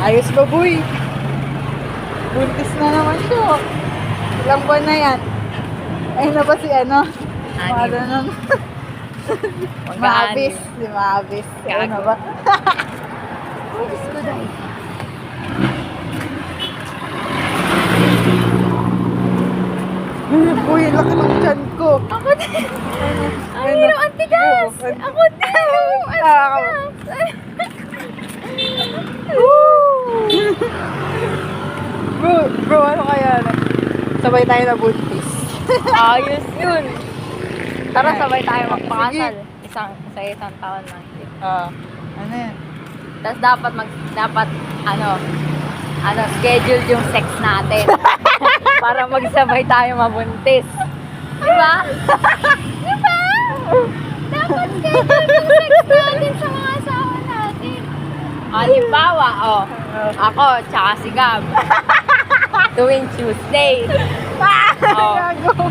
Ayos ba, boy? Buntis na naman siya. Ilang buwan na yan? Ayun na ba si ano? Anim. Nun? Mag-aanim. Maabis. Si Maabis. Ayun na ba? Diyos ko dahil. Boy, laki ng tiyan ko. Ako din. Ang hirap, ang tigas. Ako din. Ang tigas. Bro, ano kaya? Sabay tayo na buntis. Ayos yun. Tara, sabay tayo Sige. magpakasal. Isang taon lang. Ano yan? Tapos dapat schedule yung sex natin. Para magsabay tayo mabuntis. Diba? Diba? Dapat schedule yung sex natin sa mga asawa natin. Halimbawa, ako, tsaka si Gab. Tuwing Tuesday.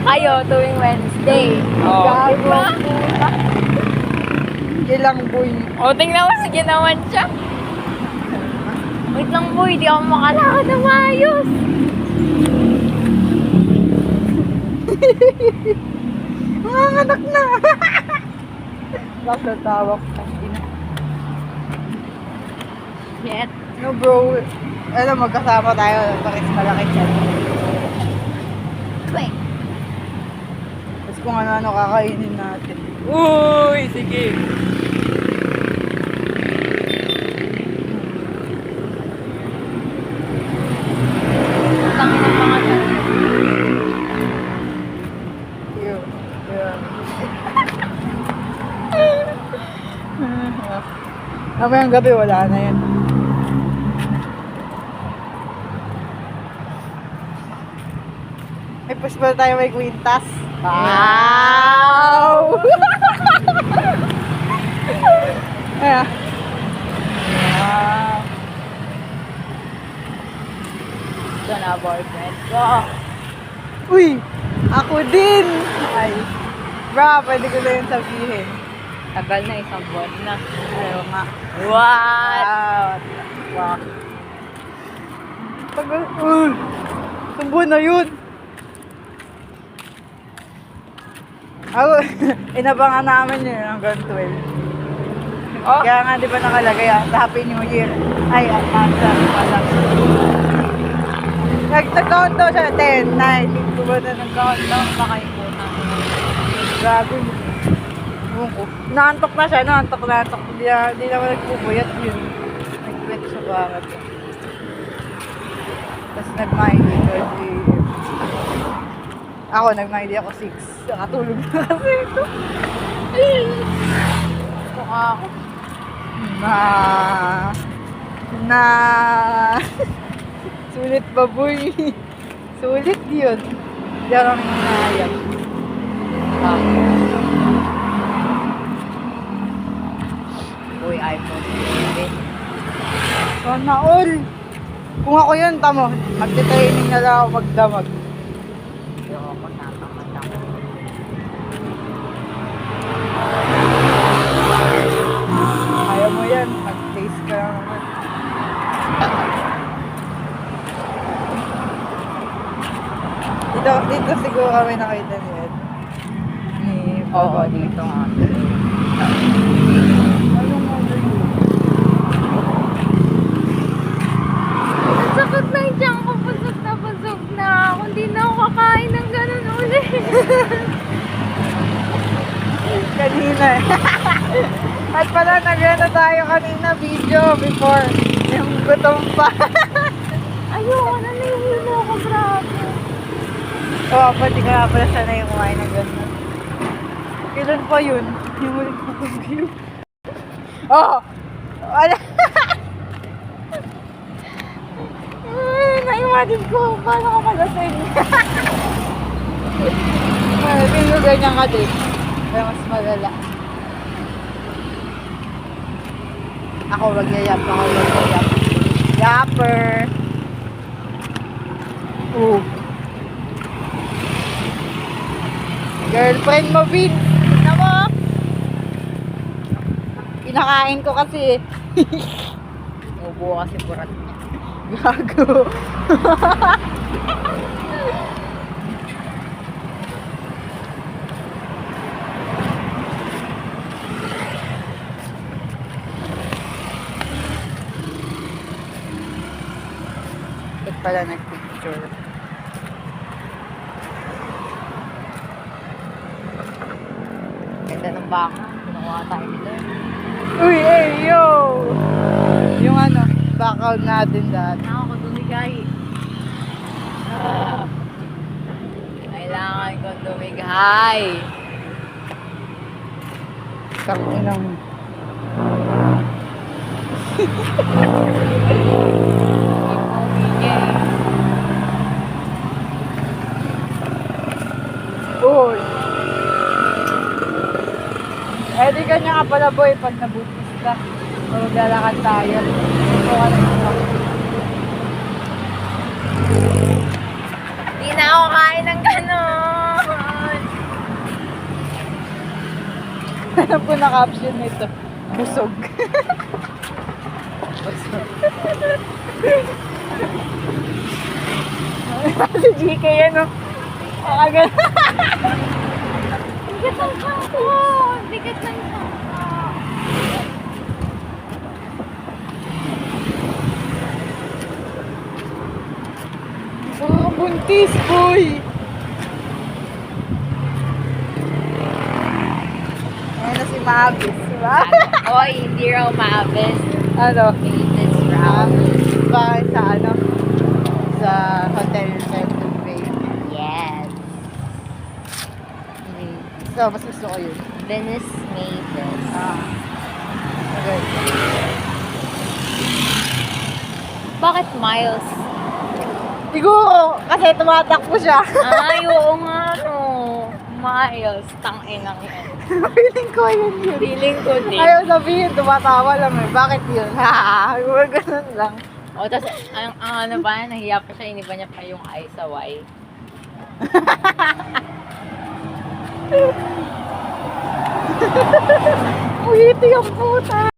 Kayo, tuwing Wednesday. Gago. Diba? Ilang boy. Tingnan mo, sige naman siya. Wait lang, boy, di ako makalakad na maayos. Mga anak na. Bakit tawag ka? Shit. No bro, alam magkasama tayo. Bakit malaki siya? Wait. Tapos kung ano-ano kakainin natin. Uy, sige. Tangin ang mga dyan. Yun. Mamayang gabi wala na yan. Ay, pas pala tayo may kwintas. Wow! Ayan. Wow. Ito na, boyfriend ko. Uy! Ako din! Ay. Bra, pwede ko na yun sabihin. Tagal na, isang buwan na. Ayaw nga. What? Wow. Tagal. Sumbo na yun. Ako, inabangan namin yun hanggang 12. Oh, Kaya nga di ba nakalagay sa Happy New Year. Ay, answer. Nag-count daw siya 10, 9. Di ba na nag-count daw? makaipunan. Grabe. Ewan ko. Naantok na siya, naantok. Hindi naman nagpupuyat yun. Nag-quit siya bakit. Tapos nag-mighty 30. Ako, nag-mighty ako 6. Nakatulog na kasi ito. Mukha ako. Na sulit ba, boy? Sulit yun. Hindi ako nangyayang. Uy, iPhone 11. Sana all. Kung ako yun, tamo, magte-training na lang ako magdamag. Hindi ako magtatamad ako. Kaya mo yan, mag-taste ka lang naman. Dito siguro kami nakita ni Ed. Ni Oo, dito nga. Anong order yun? Ang sakit na yung tiyan ko. Pasok na ako. Hindi na ako kakain ng ganun ulit. Kanina eh. At pala, nag-ano tayo kanina video before. Yung gutom pa. Ayoko na, nahihilo ako. Grabe. Oo, pati ka nga pala sana yung kumain ng gano'n. Kailan pa yun? Yung ulit ko view. Oh! Wala! Na-imagine ko, paano ka malasing? Tingin ko ganyan ka din. Kaya mas malala. Ako magyayap, ako magyayap. Yapper! Girlfriend mo, Vin. Tignan mo. Kinakain ko kasi. Umubo kasi purat niya. Gago. Ba't pala nag-picture? Ganda ng baka. Ginawa tayo nila. Uy, hey, yo! Yung ano, background natin dati. Ako dumigay. Kailangan ko dumigay. Tanginang. Uy! Eh, di kanya ka pala boy pag nabutis ka. O lalakad tayo. Ito ka lang ito. Hindi na ako kain ng ganon. Alam ko na caption nito. Busog. Si GK yan o. Agad. Bigat ng tiyan ko. Bigat ng tiyan ko. Oh, buntis boy. Ayun na si Mabis. Diba? Oy, hindi raw maabis. Ano? This round. Bakit sa ano? Sa Hotel Central Bay. Yes. So, mas gusto ko yun. Venice Mavis. Okay. Bakit Miles? Siguro, kasi tumatakbo siya. Ay, oo nga no. Miles. Tangina yan. Feeling ko yun. Feeling ko din. Ayaw sabihin, tumatawa lang eh. Bakit yun? Ha? Ganun lang. O, tas, ang ano ba, nahiya pa siya, iniba niya pa yung I sa Y. Uy, ito yung puta.